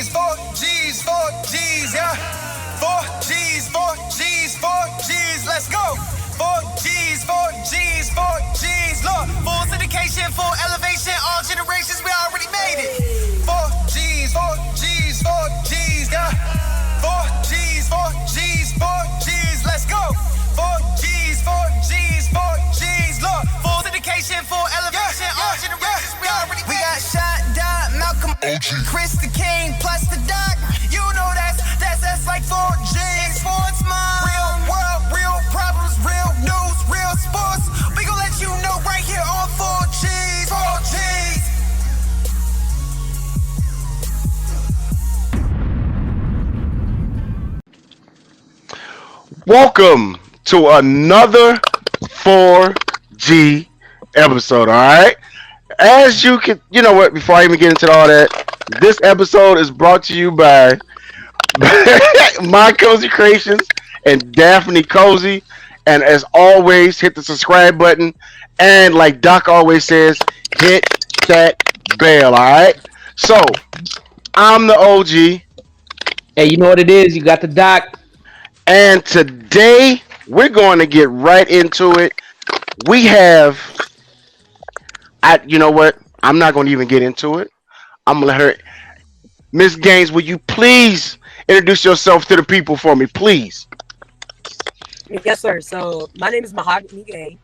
G's, 4 G's, yeah. 4 G's, 4 G's, 4 G's, let's go. 4 G's, 4 G's, 4 G's, look. Full syndication, full elevation, all generations, we already made it. 4 G's, 4 G's, 4 G's, yeah. 4 G's, 4 G's, 4 G's, let's go. 4 G's, 4 G's, 4 G's, look. Full syndication, full elevation, all generations, we already made it. We got Shot, Dot, Malcolm, Chris the King, plus the Doc. You know that's like 4 G's. Sports Mind. Real world, real problems, real news, real sports. We gon' let you know right here on 4 G's. 4 G's. Welcome to another 4G episode, all right? As you can, you know what, before I even get into all that, this episode is brought to you by My Cozy Creations and Daphne Cozy. And as always, hit the subscribe button. And like Doc always says, hit that bell, all right? So, I'm the OG. Hey, you know what it is? You got the Doc. And today, we're going to get right into it. We have, you know what? I'm not going to even get into it. I'm going to let her. Miss Gaines, will you please introduce yourself to the people for me, please? Yes, sir. So my name is Mahogany Gaines.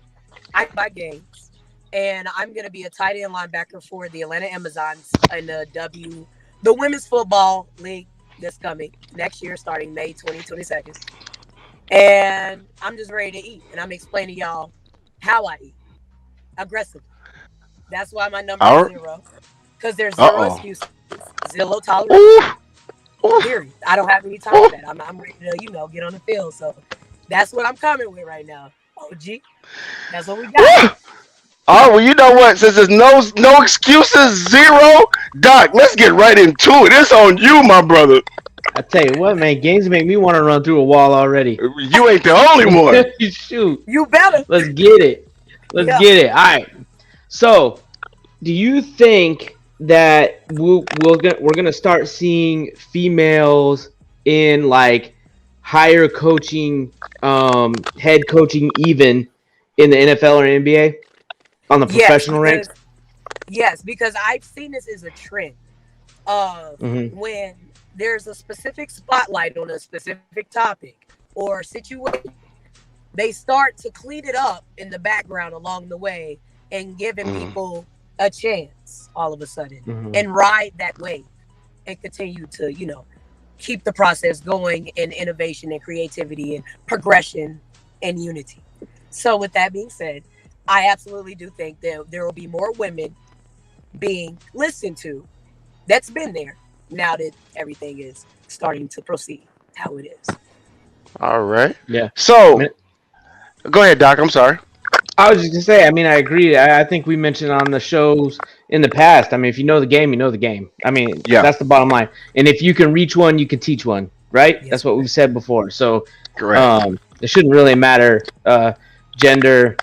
I'm by Gaines, and I'm going to be a tight end linebacker for the Atlanta Amazons in the Women's Football League this coming next year, starting May 2022. And I'm just ready to eat, and I'm explaining y'all how I eat aggressively. That's why my number is 0, because there's zero excuses, zero tolerance. Period. I don't have any time for that. I'm ready to, get on the field. So that's what I'm coming with right now. OG, that's what we got. Oh, well, you know what? Since there's no excuses, 0, Doc, let's get right into it. It's on you, my brother. I tell you what, man, games make me want to run through a wall already. You ain't the only one. Shoot. You better. Let's get it. Let's get it. All right. So, do you think that we're gonna start seeing females in like higher coaching, head coaching, even in the NFL or NBA on the professional ranks? Yes, because I've seen this as a trend of when there's a specific spotlight on a specific topic or situation, they start to clean it up in the background along the way and giving people a chance all of a sudden and ride that wave and continue to, keep the process going in innovation and creativity and progression and unity. So with that being said, I absolutely do think that there will be more women being listened to. That's been there now that everything is starting to proceed how it is. All right. Yeah. So, go ahead, Doc. I'm sorry. I was just going to say, I agree. I think we mentioned on the shows in the past, if you know the game, you know the game. That's the bottom line. And if you can reach one, you can teach one, right? Yes. That's what we've said before. So, correct. It shouldn't really matter gender,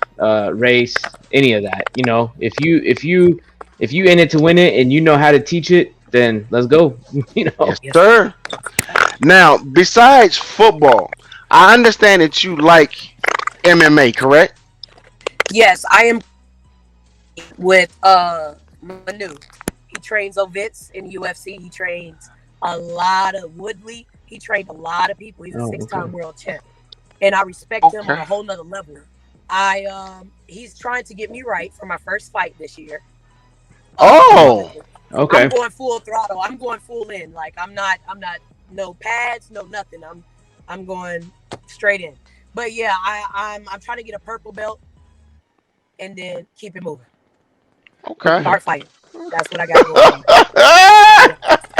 race, any of that. If you in it to win it and you know how to teach it, then let's go. Yes, sir. Now, besides football, I understand that you like MMA, correct? Yes, I am with Manu. He trains Ovitz in UFC. He trains a lot of Woodley. He trained a lot of people. He's a 6-time world champ. And I respect him on a whole nother level. He's trying to get me right for my first fight this year. Okay. I'm going full throttle. I'm going full in. Like I'm not no pads, no nothing. I'm going straight in. But yeah, I'm trying to get a purple belt and then keep it moving. Okay. Start fighting. That's what I got going on.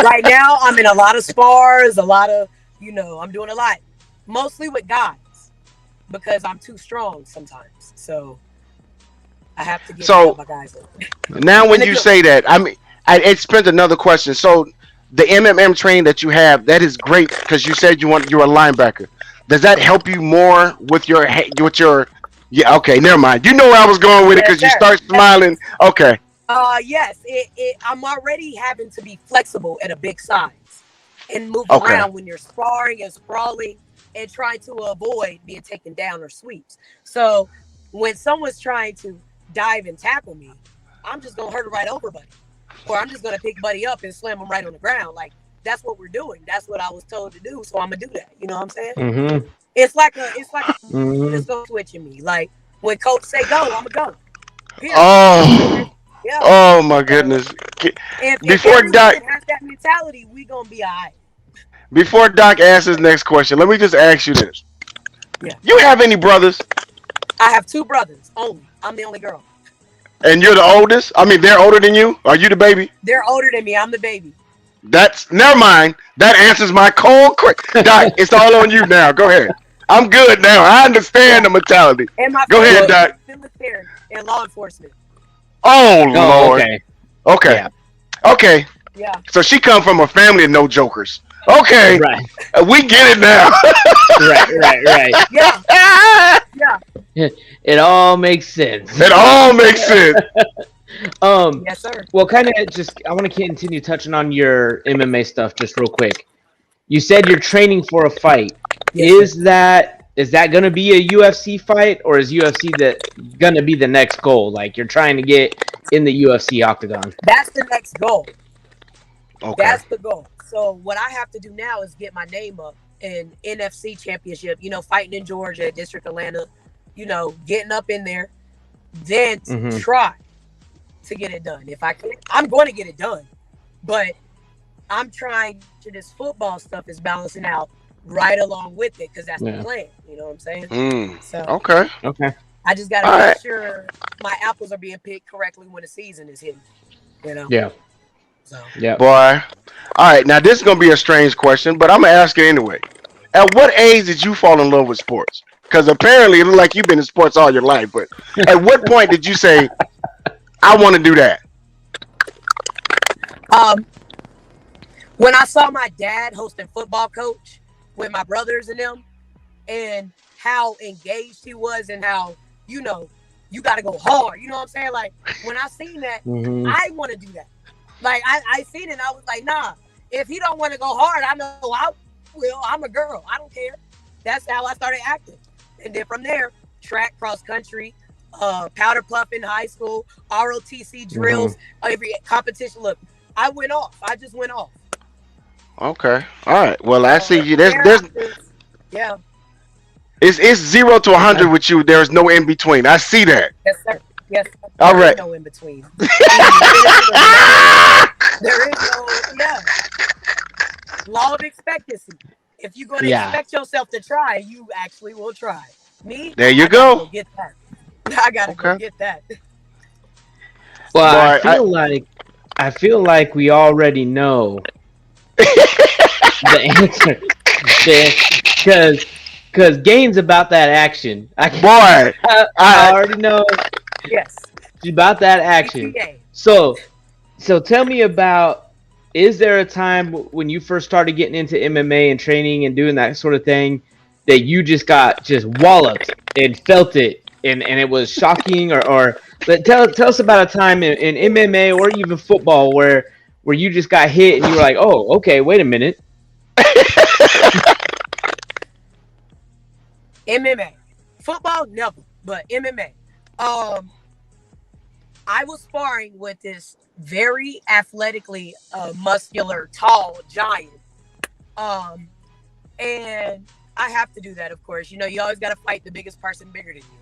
Right now, I'm in a lot of spars, I'm doing a lot. Mostly with guys because I'm too strong sometimes. So I have to get my guys in. Now when you say that, it spins another question. So the MMM training that you have, that is great because you said you're a linebacker. Does that help you more with your yeah, okay, never mind. You know where I was going with it because you start smiling. Okay. Yes, I'm already having to be flexible at a big size. and move Okay. around when you're sparring and sprawling and trying to avoid being taken down or sweeps. So when someone's trying to dive and tackle me, I'm just gonna hurt it right over buddy, or I'm just gonna pick buddy up and slam him right on the ground. Like that's what we're doing. That's what I was told to do. So I'm gonna do that. You know what I'm saying? Mm-hmm. It's like a Mm-hmm. just go switch in me. Like when coach say go, I'm gonna go. Period. Oh, Yeah. oh my goodness. If Before everyone Doc, has that mentality, we gonna be all right. before Doc asks his next question, let me just ask you this: Yeah. you have any brothers? I have 2 brothers only. I'm the only girl. And you're the oldest? I mean, they're older than you? Are you the baby? They're older than me. I'm the baby. That's never mind. That answers my cold Doc, it's all on you now. Go ahead. I'm good now. I understand the mentality. And my Go ahead, family Doc. is military and law enforcement. Oh Oh, Lord. okay. Okay. Yeah. Okay. Yeah. So she come from a family of no jokers. Okay. Right. We get it now. Right. Yeah. Yeah. It all makes sense. It all makes sense. Yes, sir. Well, kind of just I want to continue touching on your MMA stuff just real quick. You said you're training for a fight. Yes, Is that going to be a UFC fight, or is UFC going to be the next goal? Like you're trying to get in the UFC octagon. That's the next goal. Okay. That's the goal. So what I have to do now is get my name up in NFC championship, fighting in Georgia, District Atlanta, getting up in there, then Mhm. try to get it done. If I can, I'm going to get it done, but I'm trying to, this football stuff is balancing out right along with it because that's Yeah. the plan. You know what I'm saying? So Okay. Okay. I just got to All make right. sure my apples are being picked correctly when the season is hitting. Yeah. So Yeah. Boy. All right. Now this is gonna be a strange question, but I'm gonna ask it anyway. At what age did you fall in love with sports? Because apparently it looks like you've been in sports all your life. But at what point did you say, "I want to do that"? When I saw my dad hosting football coach with my brothers and them, and how engaged he was, and how you got to go hard. You know what I'm saying? Like when I seen that, Mhm. I want to do that. Like I seen it, and I was like, nah. If he don't want to go hard, I know I will. I'm a girl. I don't care. That's how I started acting, and then from there, track, cross country, powder puff in high school, ROTC drills, every competition. Look, I went off. I just went off. Okay. All right. Well, I see you. Yeah. It's 0 to 100 with you. There's no in between. I see that. Yes, sir. Yes. All There right. is no in between. There is no, yeah. Law of expectancy. If you're going to Yeah. expect yourself to try, you actually will try. Me? There you I gotta go. get that. I gotta go Okay. get that. Well, Boy, I feel like we already know the answer. Because Gaines about that action. Boy, I already know Yes. about that action. ETA. So tell me about, is there a time when you first started getting into MMA and training and doing that sort of thing that you just got walloped and felt it and it was shocking or but tell us about a time in MMA or even football where you just got hit and you were like, oh, okay, wait a minute. MMA. Football, never. But MMA. I was sparring with this very athletically muscular, tall giant. And I have to do that, of course. You always got to fight the biggest person bigger than you.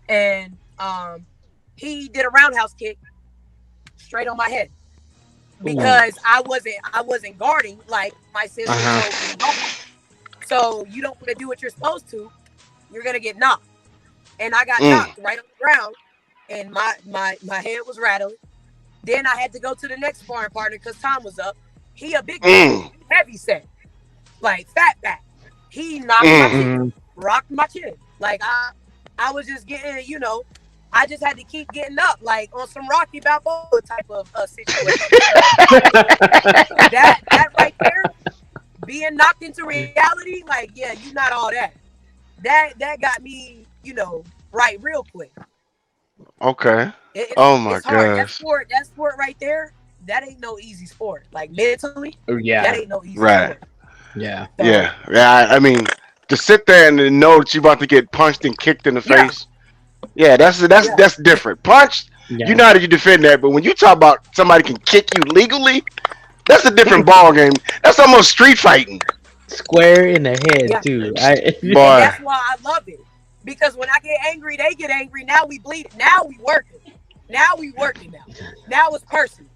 And he did a roundhouse kick straight on my head because I wasn't guarding like my sister told me to guard. So you don't want to do what you're supposed to, you're gonna get knocked. And I got knocked right on the ground, and my head was rattling. Then I had to go to the next sparring partner because time was up. He a big heavy set, like fat back. He knocked my chin, rocked my chin. Like I was just getting, I just had to keep getting up, like on some Rocky Balboa type of situation. that right there, being knocked into reality, like, yeah, you're not all that. That got me, right real quick. Okay. It's Oh my hard. gosh. That sport right there, that ain't no easy sport. Like mentally, Yeah. that ain't no easy Right. sport. Yeah. So, Yeah. I mean, to sit there and then know that you're about to get punched and kicked in the Yeah. face. Yeah, that's different. Punch, Yeah. you know how you defend that, but when you talk about somebody can kick you legally, that's a different ball game. That's almost street fighting. Square in the head Yeah. too. And Boy. that's why I love it. Because when I get angry, they get angry. Now we bleed. Now we working. Now we working now. Now it's personal.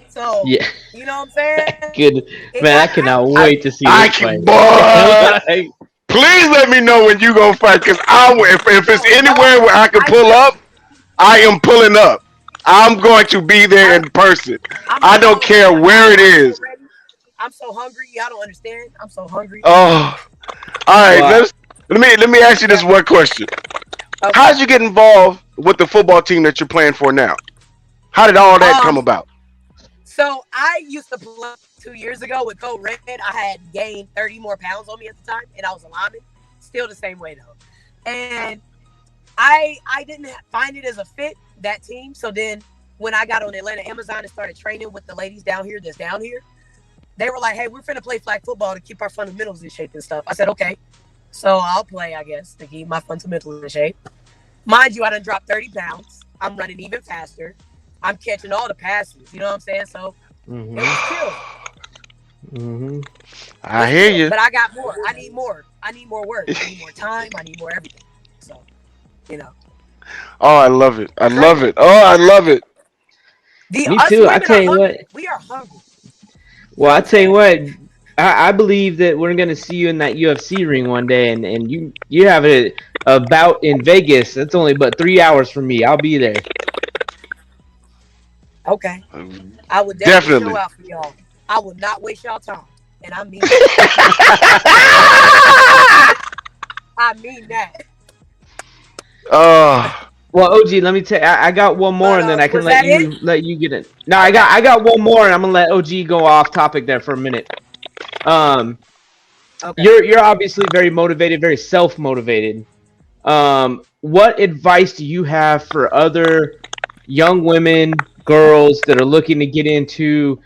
So Yeah. you know what I'm saying? Good man, I cannot wait to see I this can, fight. boy. Please let me know when you gonna fight, cause if it's anywhere where I can pull up, I am pulling up. I'm going to be there in person. I don't care where it is. I'm so hungry. Y'all don't understand. I'm so hungry. Oh, all right. Wow. Let me ask you this one question. Okay. How did you get involved with the football team that you're playing for now? How did all that come about? So I used to play 2 years ago with Code Red. I had gained 30 more pounds on me at the time, and I was a lineman. Still the same way though. And I didn't find it as a fit, that team. So then when I got on Atlanta Amazon and started training with the ladies down here, they were like, hey, we're finna play flag football to keep our fundamentals in shape and stuff. I said, okay. So I'll play, I guess, to keep my fundamentals in shape. Mind you, I done dropped 30 pounds. I'm running even faster. I'm catching all the passes. You know what I'm saying? So it was chill. I hear you. But I got more. I need more. I need more work. I need more time. I need more everything. So, you know. Oh, I love it. I love it. Oh, I love it. Me too. I tell you what. We are hungry. Well, I tell you what. I believe that we're gonna see you in that UFC ring one day, and you have a bout in Vegas. That's only but 3 hours from me. I'll be there. Okay. I would definitely show out for y'all. I will not waste y'all time. And I mean that. I mean that. Well, OG, let me tell you, I got one more, and then I can let you get it. No, I got one more, and I'm gonna let OG go off topic there for a minute. Okay. You're obviously very motivated, very self-motivated. What advice do you have for other young women, girls that are looking to get into?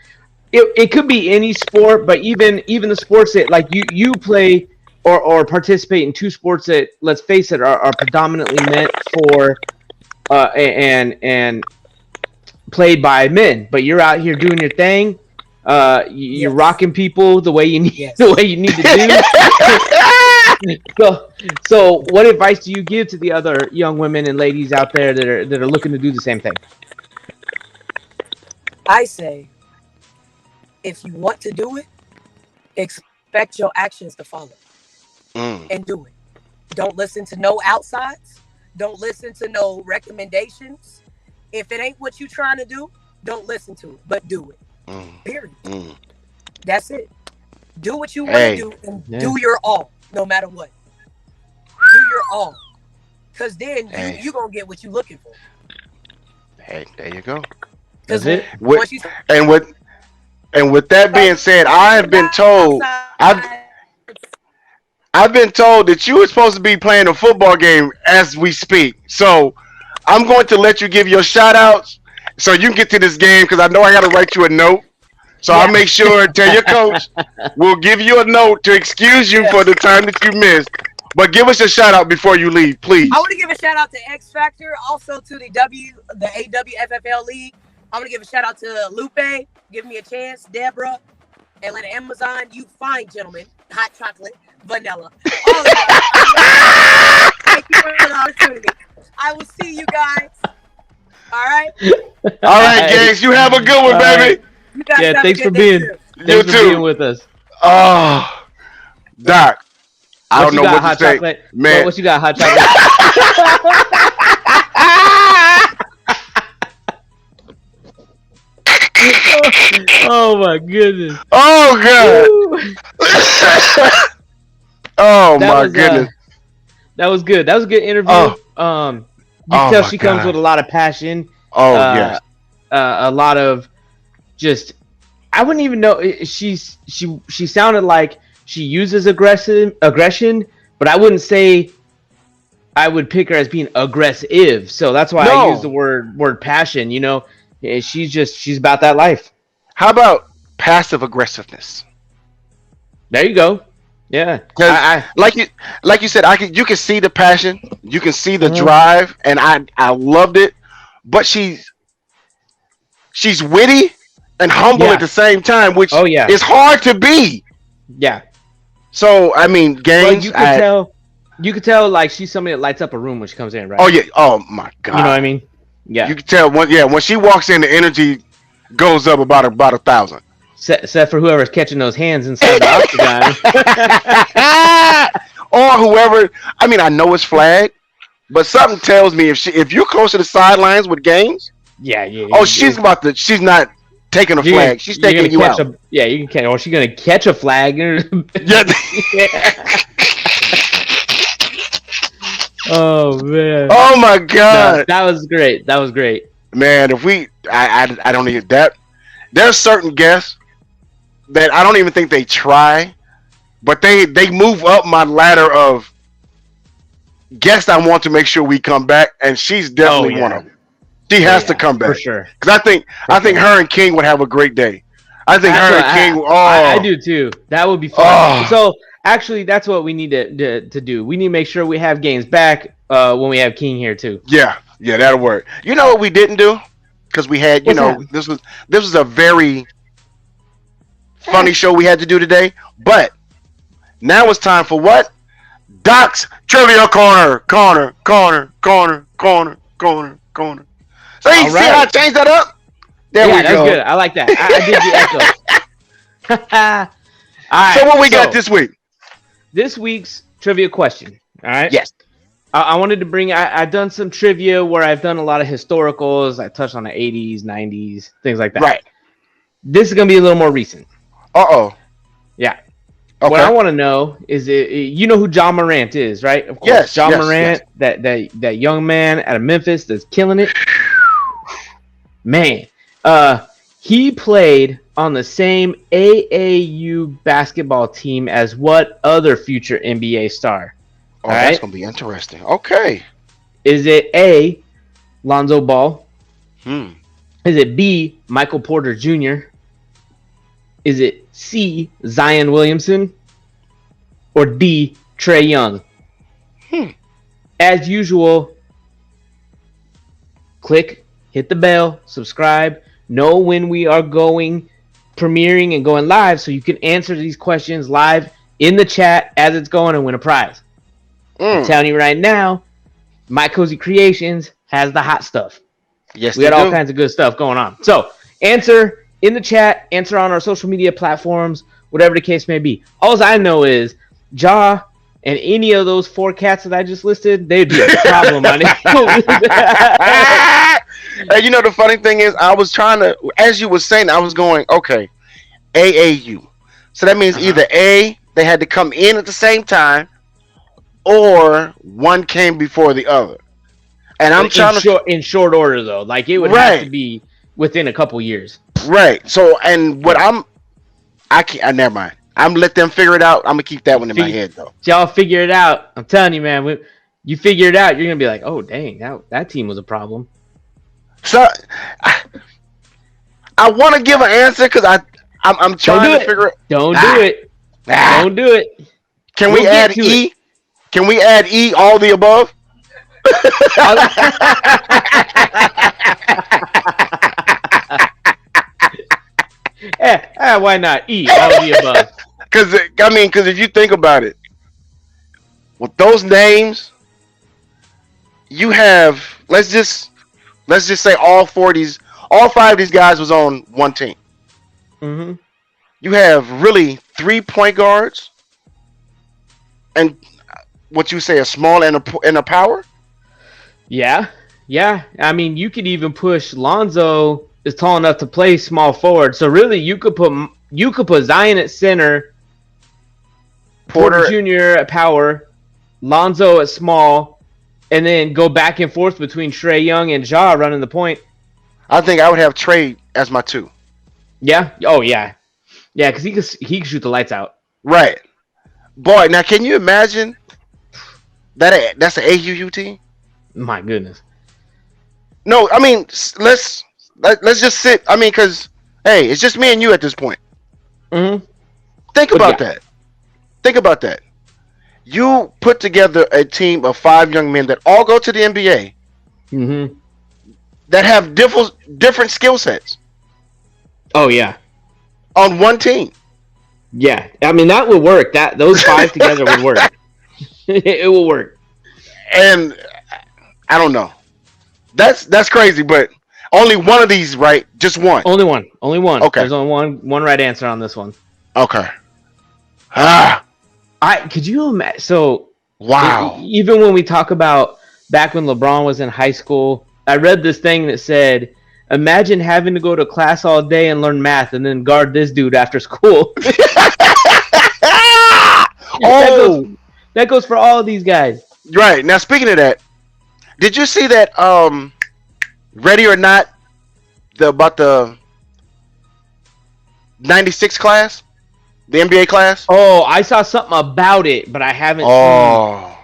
It could be any sport, but even the sports that like you play or participate in, two sports that, let's face it, are predominantly meant for and played by men. But you're out here doing your thing. You're rocking people the way you need to do. So what advice do you give to the other young women and ladies out there that are looking to do the same thing? I say, if you want to do it, expect your actions to follow and do it. Don't listen to no outsides. Don't listen to no recommendations. If it ain't what you trying to do, don't listen to it, but do it. Period. That's it. Do what you want to do and do your all, no matter what. Do your all. Because then you're going to get what you're looking for. Hey, there you go. That's it. And with that being said, I have been told I've been told that you were supposed to be playing a football game as we speak. So I'm going to let you give your shout outs so you can get to this game, because I know I got to write you a note. So I'll make sure, tell your coach, we'll give you a note to excuse you for the time that you missed. But give us a shout out before you leave, please. I want to give a shout out to X Factor, also to the AWFFL League. I want to give a shout out to Lupe, Give Me a Chance, Deborah, Atlanta Amazon, you fine gentlemen, hot chocolate, vanilla. All of y'all. Thank you for the opportunity. I will see you guys. All right? All right, Gaines. You have a good one, baby. You guys have thanks a for good being day, being with us. Oh, Doc. I don't know what to say. Chocolate? Man. What you got, hot chocolate? Oh my goodness. Oh god. Oh my goodness. That was good. That was a good interview. You can tell she comes with a lot of passion. Oh yes. A lot of just, I wouldn't even know, she sounded like she uses aggression, but I wouldn't say I would pick her as being aggressive. So that's why I use the word passion, you know. She's about that life. How about passive aggressiveness? There you go. Yeah. 'Cause I like you said, you can see the passion, you can see the Mhm. drive, and I loved it. But she's witty and humble Yeah. at the same time, which Oh, yeah. is hard to be. yeah. So I mean, But Gaines. you could tell like she's somebody that lights up a room when she comes in, right? Oh yeah. Oh my God. You know what I mean? Yeah. You can tell when she walks in, the energy goes up about 1,000. Except for whoever's catching those hands inside the octagon. Or whoever. I mean, I know it's flag, but something tells me if you're close to the sidelines with Gaines, yeah. oh, she's not taking a flag. She's taking you out. You can catch. Or she's gonna catch a flag. Yeah. Oh man. Oh my No, God. that was great. That was great. Man, if I don't even that. There's certain guests that I don't even think they try, but they move up my ladder of guests I want to make sure we come back, and she's definitely one of them. She has to come back for sure. because I think her and King would have a great day. I think her and King. I do too. That would be fun. Oh. So actually, that's what we need to do. We need to make sure we have Gaines back when we have King here too. Yeah, that'll work. You know what we didn't do? Because we had, this was a very funny show we had to do today. But now it's time for what? Doc's Trivia Corner. So you see how I changed that up? There we go. That's good. I like that. I did the echo. All right. So what we got this week? This week's trivia question. All right. Yes. I wanted to bring. I've done some trivia where I've done a lot of historicals. I touched on the 80s, 90s, things like that. Right. This is gonna be a little more recent. Uh-oh. Yeah. Okay. What I want to know is, you know who John Morant is, right? Of course. Yes. John Morant, that young man out of Memphis that's killing it. Man, he played on the same AAU basketball team as what other future NBA star? Oh, that's gonna be interesting. Okay. Is it A, Lonzo Ball? Is it B, Michael Porter Jr.? Is it C, Zion Williamson? Or D, Trae Young? As usual, hit the bell, subscribe, know when we are premiering and going live so you can answer these questions live in the chat as it's going and win a prize. I'm telling you right now, My Cozy Creations has the hot stuff. Yes, we got all kinds of good stuff going on. So answer in the chat, answer on our social media platforms, whatever the case may be. All I know is Ja and any of those 4 cats that I just listed, they'd be a problem on it. And you know the funny thing is, I was trying to, as you were saying, I was going, okay, AAU. So that means either A, they had to come in at the same time, or one came before the other. And I'm in short order though, like it would have to be within a couple years. Right. So, and what I can't. Never mind. I'm let them figure it out. I'm gonna keep that one in my head though. Y'all figure it out. I'm telling you, man. You figure it out, you're gonna be like, oh dang, that team was a problem. So, I want to give an answer because I'm trying to figure it. Don't do it. Don't do it. Can we add E? Can we add E? All the above. Why not E? All the above. Because if you think about it, with those names, you have let's just say all 5 of these guys was on one team. Mm-hmm. You have really 3 point guards, and what you say a small and a power. Yeah. I mean, you could even push Lonzo is tall enough to play small forward. So really, you could put Zion at center, Porter Jr. at power, Lonzo at small, and then go back and forth between Trae Young and Ja running the point. I think I would have Trae as my 2. Yeah. Oh yeah. Yeah, because he can shoot the lights out. Right. Boy, now can you imagine that? That's an AUU team. My goodness. No, I mean let's just sit. I mean, because Hey, it's just me and you at this point. Mm-hmm. Think about that. Think about that. You put together a team of 5 young men that all go to the NBA Mm-hmm. that have different skill sets Oh yeah. on one team. Yeah. I mean that would work. Those 5 together would work. It will work. And I don't know. That's crazy, but only one of these, right? Just one. Only one. Only one. Okay. There's only one right answer on this one. Okay. Ah. Could you imagine? So Wow. even when we talk about back when LeBron was in high school, I read this thing that said, "Imagine having to go to class all day and learn math, and then guard this dude after school." Oh, that goes for all of these guys. right. Now speaking of that, did you see that Ready or Not about the 96 class? The NBA class? Oh, I saw something about it, but I haven't seen. Oh.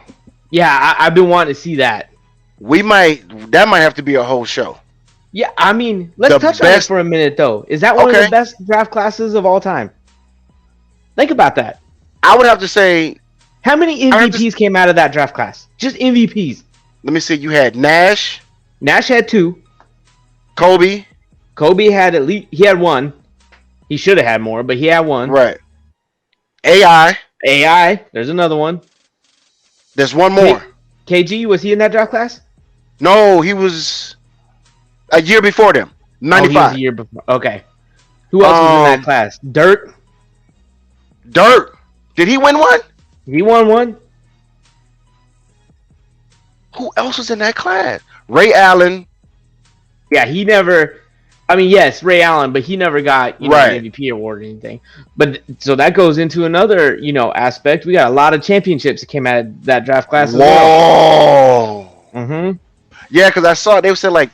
Yeah, I've been wanting to see that. That might have to be a whole show. Yeah, I mean, let's The touch on it best- for a minute, though. Is that one of Okay. the best draft classes of all time? Think about that. I would have to say, How many I have to- MVPs came out of that draft class? Just MVPs. let me see, you had Nash, Nash had 2. Kobe, Kobe had at least he had 1. He should have had more, but he had 1. right. AI, AI, there's another one. there's one more. KG, was he in that draft class? No, he was a year before them. Oh, he 95. was a year before. Okay. Who else was in that class? Dirt. Dirk. Did he win one? He won 1. Who else was in that class? Ray Allen. Yeah, he never. I mean, yes, Ray Allen, but he never got Right. an MVP award or anything. But so that goes into another aspect. We got a lot of championships that came out of that draft class as well. Whoa. Mm-hmm. Yeah, because I saw they said like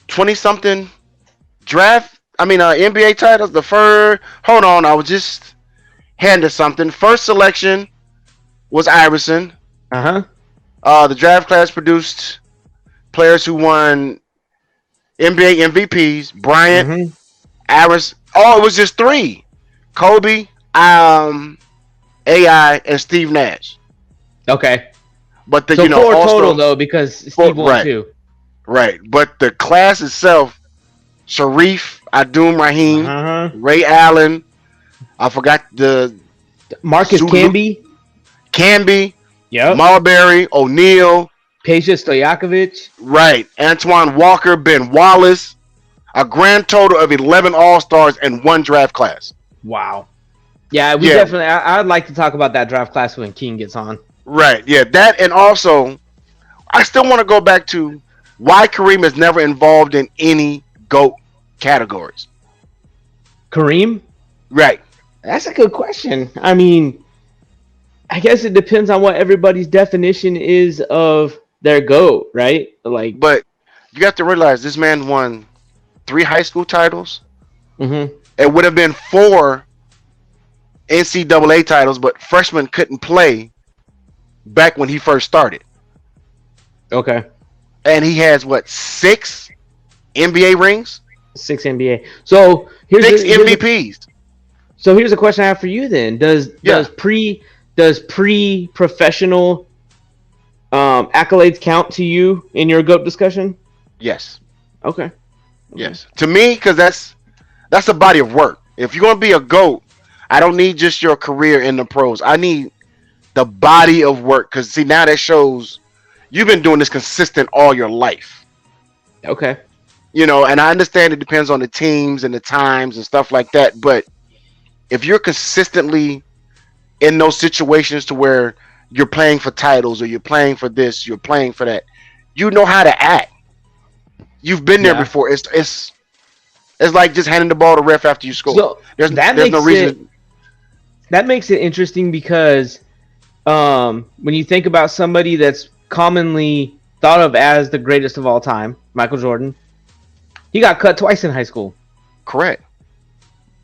20-something NBA titles. Hold on, I was just handed something. First selection was Iverson. Uh-huh. The draft class produced players who won NBA MVPs. Bryant, Mm-hmm. Iverson. Oh, it was just 3. Kobe, AI, and Steve Nash. Okay. But the So 4 also, total though, because Steve won right. 2. Right. But the class itself, Sharif, Abdul Rahim, Uh-huh. Ray Allen. I forgot the Marcus Zulu- Camby, Yep. Marbury, O'Neal. Peja Stojakovic. Right. Antoine Walker, Ben Wallace. A grand total of 11 All-Stars and 1 draft class. Wow. Yeah, we Yeah. definitely. I'd like to talk about that draft class when King gets on. Right. Yeah. That, and also, I still want to go back to why Kareem is never involved in any GOAT categories. Kareem? Right. That's a good question. I mean, I guess it depends on what everybody's definition is of their GOAT, right? Like, But you have to realize this man won 3 high school titles. mm-hmm. It would have been 4 NCAA titles, but freshmen couldn't play back when he first started. Okay. And he has, 6 NBA rings? 6 NBA. So here's 6 MVPs. So here's a question I have for you then. Does pre-professional accolades count to you in your GOAT discussion? Yes. Okay. Yes. To me, because that's a body of work. If you're going to be a GOAT, I don't need just your career in the pros. I need the body of work. Because, see, now that shows you've been doing this consistent all your life. Okay. And I understand it depends on the teams and the times and stuff like that. But if you're consistently in those situations to where you're playing for titles or you're playing for this, you're playing for that, you know how to act. You've been there before. It's like just handing the ball to ref after you score. So there's no reason. That makes it interesting because when you think about somebody that's commonly thought of as the greatest of all time, Michael Jordan, he got cut twice in high school. Correct.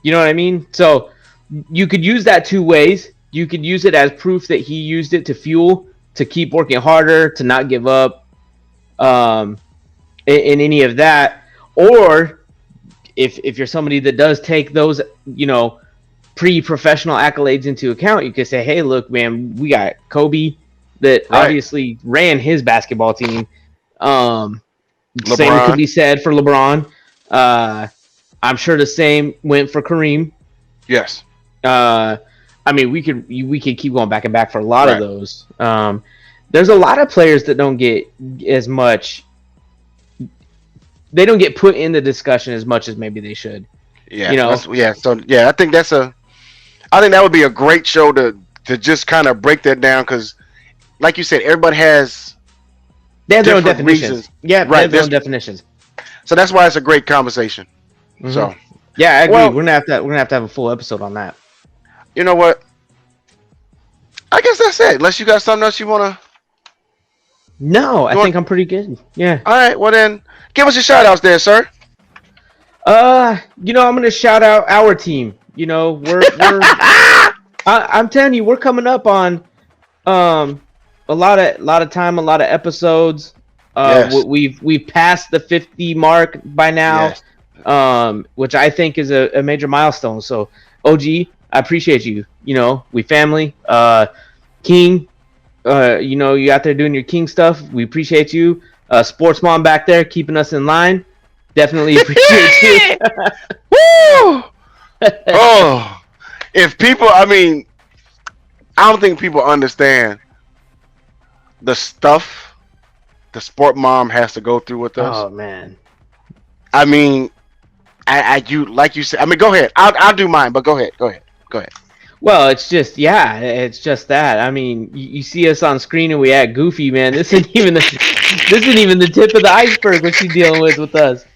You know what I mean? So you could use that 2 ways. You could use it as proof that he used it to fuel, to keep working harder, to not give up in any of that. Or if you're somebody that does take those, pre-professional accolades into account, you could say, hey, look, man, we got Kobe that obviously ran his basketball team. Same could be said for LeBron. I'm sure the same went for Kareem. Yes. I mean, we could keep going back and back for a lot of those. There's a lot of players that don't get as much. They don't get put in the discussion as much as maybe they should. Yeah. I think that would be a great show to just kind of break that down, because, like you said, everybody has. They have their own definitions. Reasons. Yeah, they have their own definitions. So that's why it's a great conversation. Mm-hmm. So. Yeah, I agree. Well, we're gonna have to have a full episode on that. You know what? I guess that's it. Unless you got something else you wanna. No, I think I'm pretty good. Yeah. All right. Well then, give us your shout outs there, sir. I'm gonna shout out our team. We're I'm telling you, we're coming up on a lot of time, a lot of episodes. Yes. We've passed the 50 mark by now. Yes. Which I think is a major milestone. So, OG, I appreciate you. We family. King, you out there doing your King stuff. We appreciate you. Sports Mom back there keeping us in line. Definitely appreciate you. Woo! Oh, if people, I don't think people understand the stuff the Sport Mom has to go through with us. Oh man. You like you said. Go ahead. I'll do mine, but go ahead. Well, it's just that. You see us on screen and we act goofy, man. This isn't even the tip of the iceberg what she's dealing with us.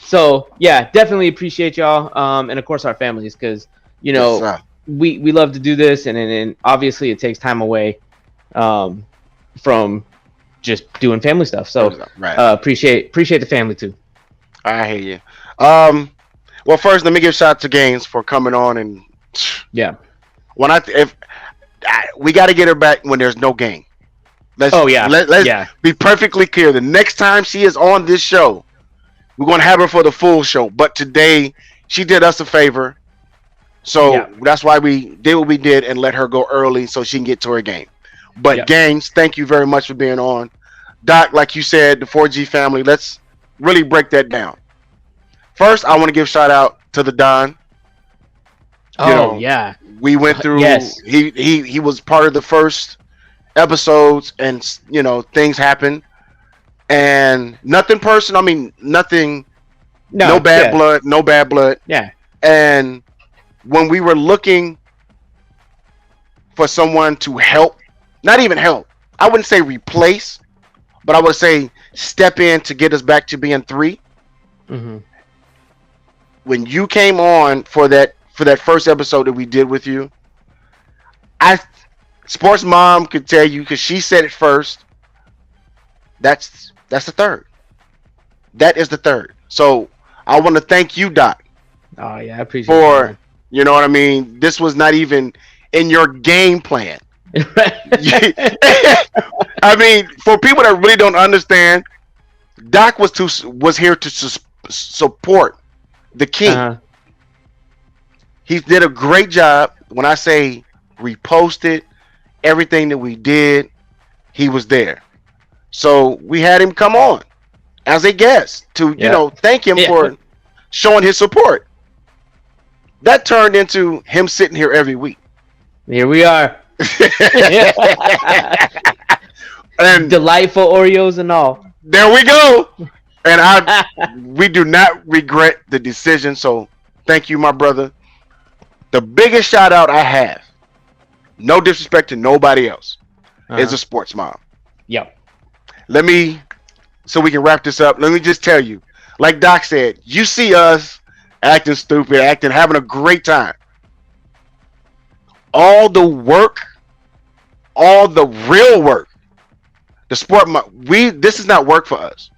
So yeah, definitely appreciate y'all, and of course our families, because we love to do this, and obviously it takes time away, from just doing family stuff. So appreciate the family too. I hear you. Well, first let me give a shout out to Gaines for coming on, and we got to get her back when there's no game. Let's be perfectly clear. The next time she is on this show, we're going to have her for the full show. But today, she did us a favor, so that's why we did what we did and let her go early so she can get to her game. But Gaines, thank you very much for being on. Doc, like you said, the 4G family. Let's really break that down. First, I want to give a shout out to the Don. We went through. Yes. He was part of the first episodes, and things happened, and nothing personal. Nothing. No bad blood. No bad blood. Yeah. And when we were looking for someone to help, not even help, I wouldn't say replace, but I would say step in to get us back to being 3. Mm-hmm. When you came on for that first episode that we did with you, Sports Mom could tell you, because she said it first. That's the third. That is the third. So I want to thank you, Doc. Oh yeah, I appreciate it. You know what I mean? This was not even in your game plan. For people that really don't understand, Doc was here to support the King. Uh-huh. He did a great job. When I say reposted everything that we did, he was there. So we had him come on as a guest to thank him for showing his support. That turned into him sitting here every week. Here we are. And delightful Oreos and all. There we go. And we do not regret the decision. So thank you, my brother. The biggest shout out I have, no disrespect to nobody else, is a Sports Mom. Yep. So we can wrap this up, let me just tell you, like Doc said, you see us acting stupid, having a great time. All the work, all the real work, this is not work for us.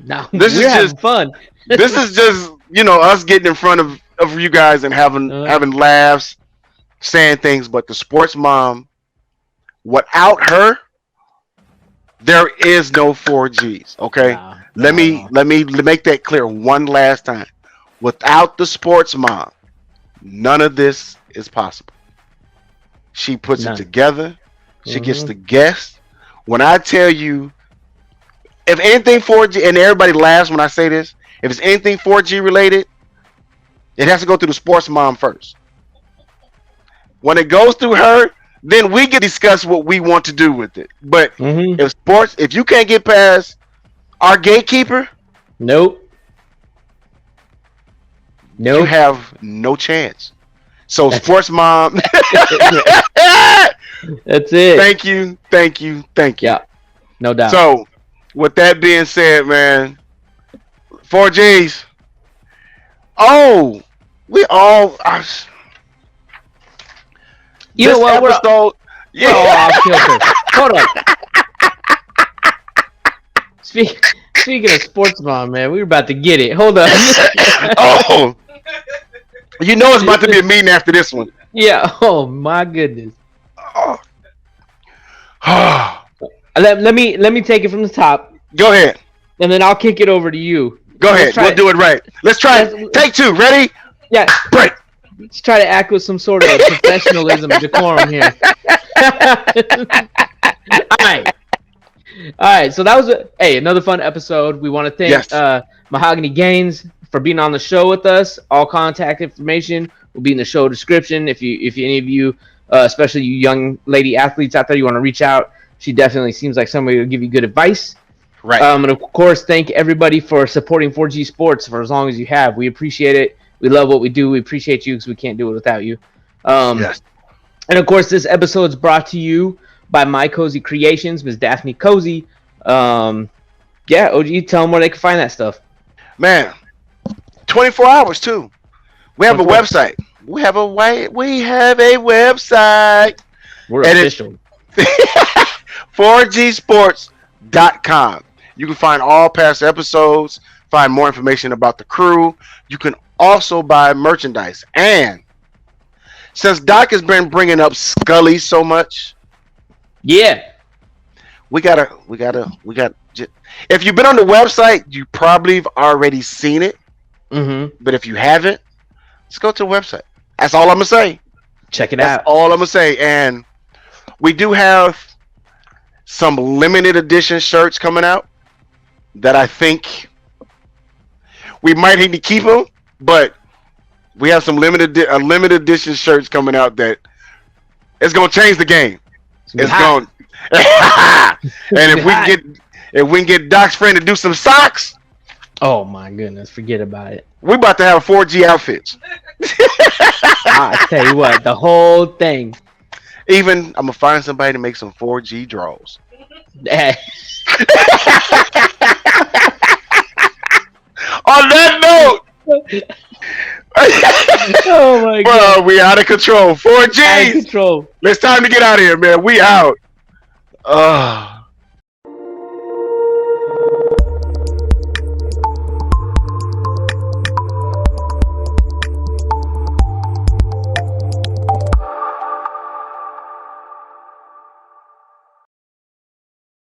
No, this is just fun. This is just, us getting in front of you guys and having laughs, saying things. But the Sports Mom, without her, there is no 4Gs. Okay, let me make that clear one last time. Without the sports mom, none of this is possible. She puts None. it together. She gets the guests. When I tell you, if anything 4G, and everybody laughs when I say this, if it's anything 4G related, it has to go through the sports mom first. When it goes through her, then we can discuss what we want to do with it. But if you can't get past our gatekeeper, Nope. you have no chance. So sports mom, That's it. thank you. Yeah, no doubt. So with that being said, man, 4Gs. Oh, we all. You know what? Episode, We're all off kilter. Hold on. Speaking of sports mom, man, we were about to get it. Hold on. Oh, you know it's about to be a meeting after this one. Yeah. Oh my goodness. Oh. Let me take it from the top, Go ahead. and then I'll kick it over to you. Go ahead. We'll do it right. Let's try it. Take two. Ready? Yeah. Break. Let's try to act with some sort of professionalism and decorum here. All right. So that was another fun episode. We want to thank Mahogany Gaines for being on the show with us. All contact information will be in the show description. If any of you, especially you young lady athletes out there, you want to reach out, she definitely seems like somebody who will give you good advice. Right. And of course, thank everybody for supporting 4G Sports for as long as you have. We appreciate it. We love what we do. We appreciate you because we can't do it without you. Yes. And of course, this episode is brought to you by My Cozy Creations, Ms. Daphne Cozy. OG, tell them where they can find that stuff. Man, 24 hours too. We have a website. We have a website. We're And official. 4gsports.com. You can find all past episodes, find more information about the crew. You can also buy merchandise. And since Doc has been bringing up Scully so much, Yeah. we got. If you've been on the website, you probably have already seen it. Mm-hmm. But if you haven't, let's go to the website. That's all I'm gonna say. Check it That's out. all I'm gonna say. And we do have some limited edition shirts coming out that I think we might need to keep them, but we have some limited edition shirts coming out that it's gonna change the game. It's going. And if we can get Doc's friend to do some socks, Oh my goodness, forget about it. we about to have 4G outfits. I tell you what, the whole thing. Even I'm gonna find somebody to make some 4G draws. On that note, Oh my god. bro, we out of control. 4G. Out of control. It's time to get out of here, man. We out.